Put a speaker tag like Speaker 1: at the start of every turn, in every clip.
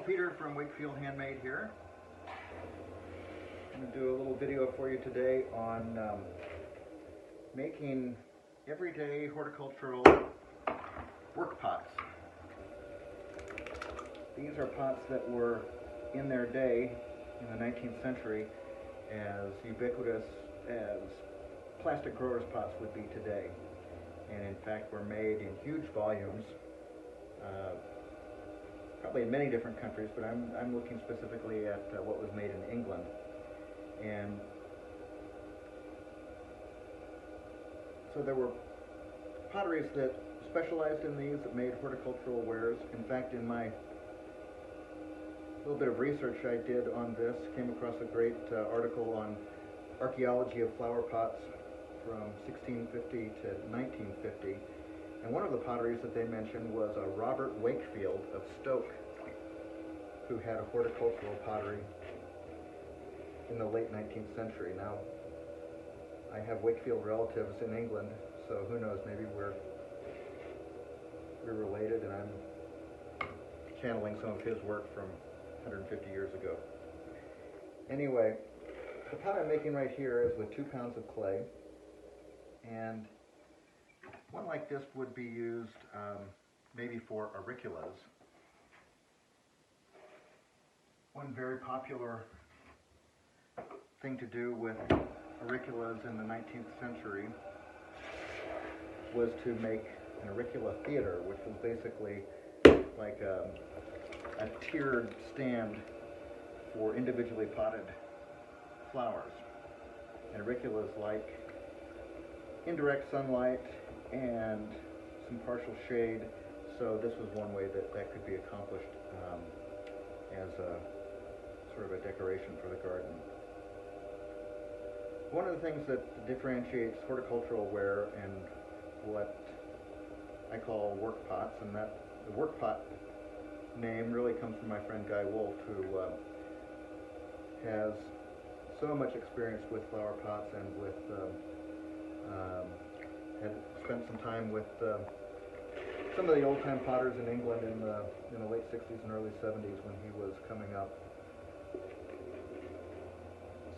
Speaker 1: Peter from Wakefield Handmade here. I'm going to do a little video for you today on making everyday horticultural work pots. These are pots that were in their day in the 19th century as ubiquitous as plastic growers pots would be today, and in fact were made in huge volumes, probably in many different countries, but I'm looking specifically at what was made in England. And so there were potteries that specialized in these, that made horticultural wares. In fact, in my little bit of research I did on this, came across a great article on archaeology of flower pots from 1650 to 1950. And one of the potteries that they mentioned was a Robert Wakefield of Stoke, who had a horticultural pottery in the late 19th century. Now, I have Wakefield relatives in England, so who knows, maybe we're related, and I'm channeling some of his work from 150 years ago. Anyway, the pot I'm making right here is with 2 pounds of clay, and one like this would be used maybe for auriculas. One very popular thing to do with auriculas in the 19th century was to make an auricula theater, which was basically like a tiered stand for individually potted flowers. And auriculas like indirect sunlight and some partial shade, so this was one way that that could be accomplished as a sort of a decoration for the garden. One of the things that differentiates horticultural ware and what I call work pots, and that the work pot name really comes from my friend Guy Wolf, who has so much experience with flower pots and with had spent some time with some of the old-time potters in England in the late 60s and early 70s when he was coming up.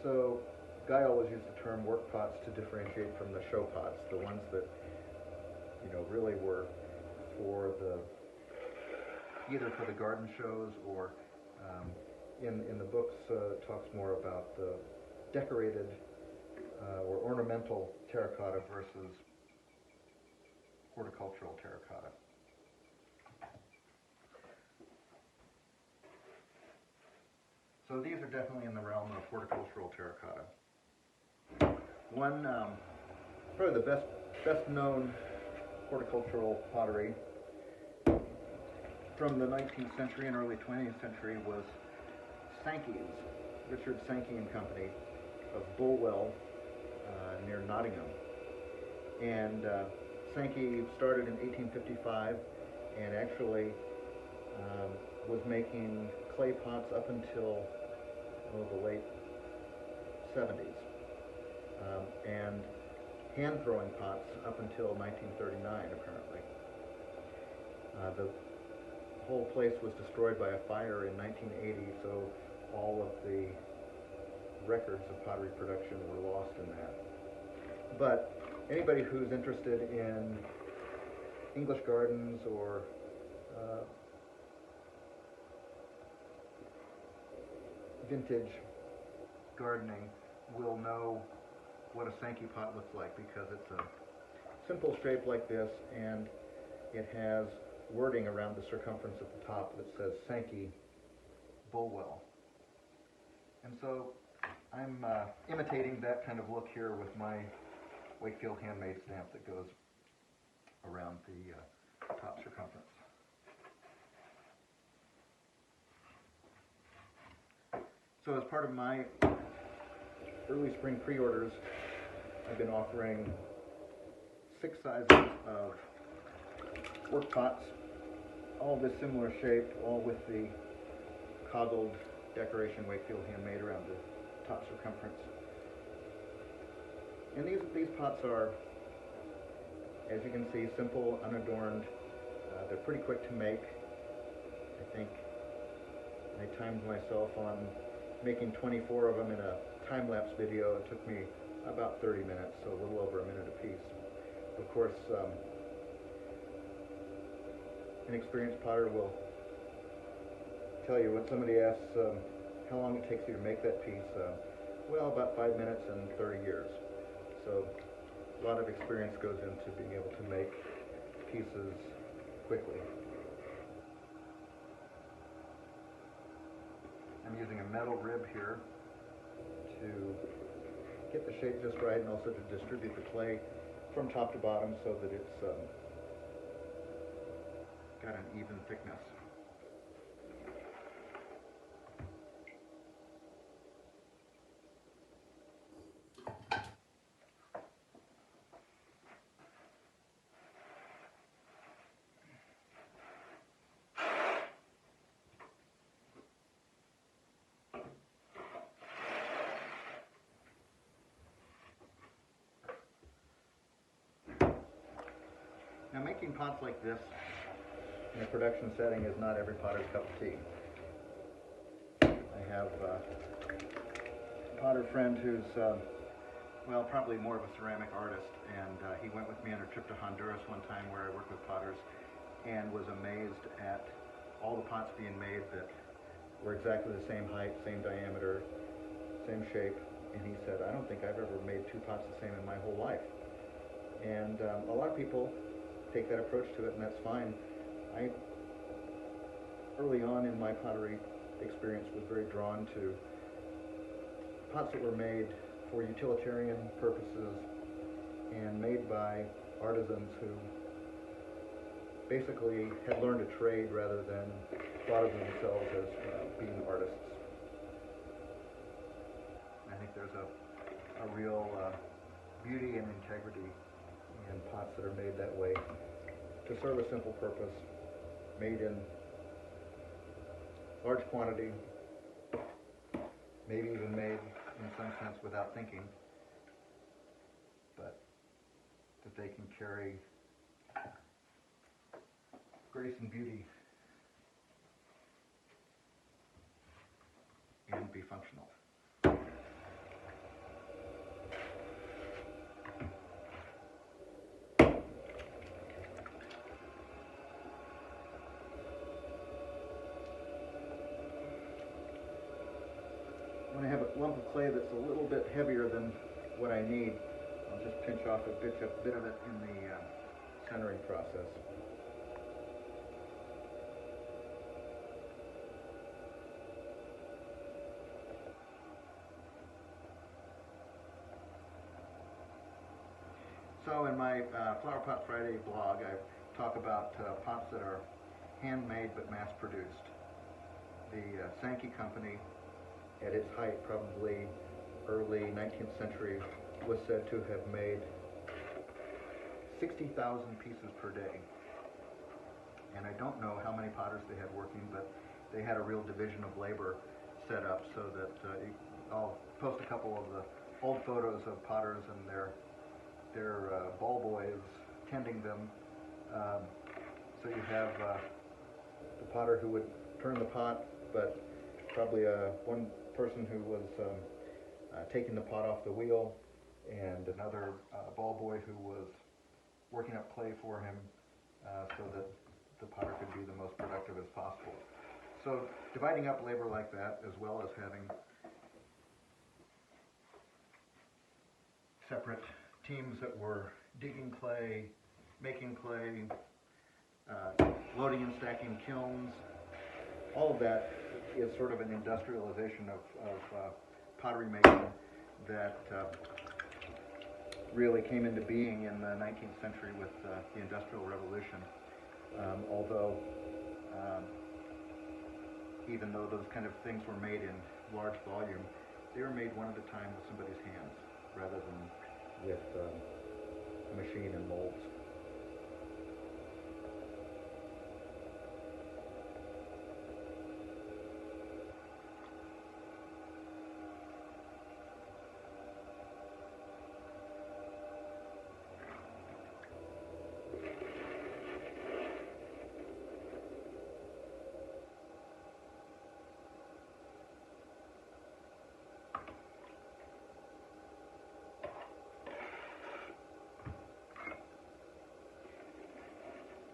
Speaker 1: So Guy always used the term work pots to differentiate from the show pots, the ones that really were for either for the garden shows or in the books talks more about the decorated or ornamental terracotta versus horticultural terracotta. So these are definitely in the realm of horticultural terracotta. One, probably the best known horticultural pottery from the 19th century and early 20th century was Sankey's, Richard Sankey and Company of Bulwell near Nottingham. And Sankey started in 1855 and actually was making clay pots up until the late 70s, and hand throwing pots up until 1939 apparently. The whole place was destroyed by a fire in 1980, so all of the records of pottery production were lost in that. But anybody who's interested in English gardens or vintage gardening will know what a Sankey pot looks like, because it's a simple shape like this, and it has wording around the circumference at the top that says Sankey Bulwell. And so I'm imitating that kind of look here with my Wakefield Handmade stamp that goes around the top circumference. So as part of my early spring pre-orders, I've been offering 6 sizes of work pots, all this similar shape, all with the coggled decoration Wakefield Handmade around the top circumference. And these pots are, as you can see, simple, unadorned. They're pretty quick to make. I think I timed myself on making 24 of them in a time-lapse video. It took me about 30 minutes, so a little over a minute apiece. Of course, an experienced potter will tell you when somebody asks how long it takes you to make that piece, well, about 5 minutes and 30 years. So a lot of experience goes into being able to make pieces quickly. I'm using a metal rib here to get the shape just right, and also to distribute the clay from top to bottom so that it's got an even thickness. Now, making pots like this in a production setting is not every potter's cup of tea. I have a potter friend who's, well, probably more of a ceramic artist, and he went with me on a trip to Honduras one time where I worked with potters and was amazed at all the pots being made that were exactly the same height, same diameter, same shape, and he said, I don't think I've ever made two pots the same in my whole life. And a lot of people take that approach to it, and that's fine. I, early on in my pottery experience, was very drawn to pots that were made for utilitarian purposes and made by artisans who basically had learned a trade rather than thought of themselves as being artists. I think there's a real beauty and integrity in pots that are made that way to serve a simple purpose, made in large quantity, maybe even made in some sense without thinking, but that they can carry grace and beauty and be functional. When I have a lump of clay that's a little bit heavier than what I need, I'll just pinch off a bit of it in the centering process. So in my Flower Pot Friday blog, I talk about pots that are handmade but mass-produced. The Sankey company, at its height, probably early 19th century, was said to have made 60,000 pieces per day. And I don't know how many potters they had working, but they had a real division of labor set up so that I'll post a couple of the old photos of potters and their ball boys tending them. So you have the potter who would turn the pot, but probably one person who was taking the pot off the wheel, and another ball boy who was working up clay for him so that the potter could be the most productive as possible. So dividing up labor like that, as well as having separate teams that were digging clay, making clay, loading and stacking kilns, all of that is sort of an industrialization of pottery making that really came into being in the 19th century with the Industrial Revolution. Although, even though those kind of things were made in large volume, they were made one at a time with somebody's hands, rather than with a machine and molds.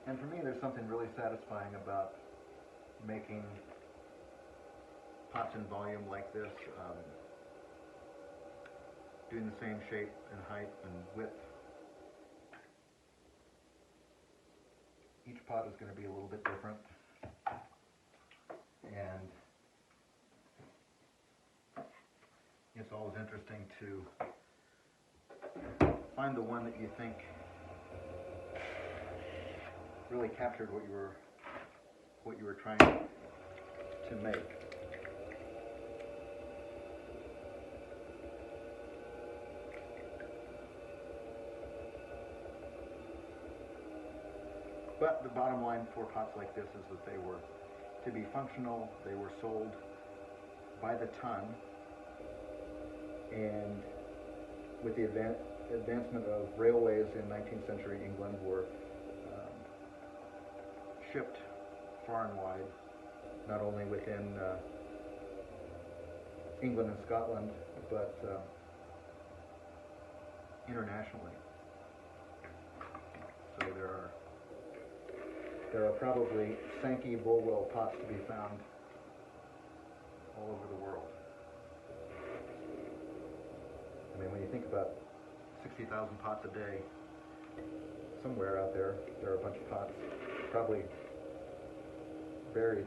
Speaker 1: And for me, there's something really satisfying about making pots in volume like this, doing the same shape and height and width. Each pot is going to be a little bit different, and it's always interesting to find the one that you think really captured what you were trying to make. But the bottom line for pots like this is that they were to be functional. They were sold by the ton, and with the advancement of railways in 19th century England, were shipped far and wide, not only within England and Scotland, but internationally. So there are probably Sankey Bulwell pots to be found all over the world. I mean, when you think about 60,000 pots a day, somewhere out there are a bunch of pots probably buried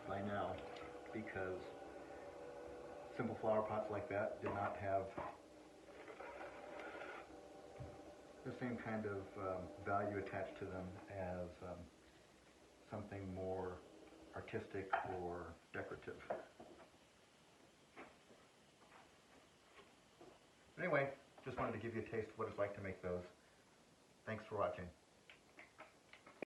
Speaker 1: by now, because simple flower pots like that did not have the same kind of value attached to them as something more artistic or decorative. Anyway, just wanted to give you a taste of what it's like to make those. Thanks for watching.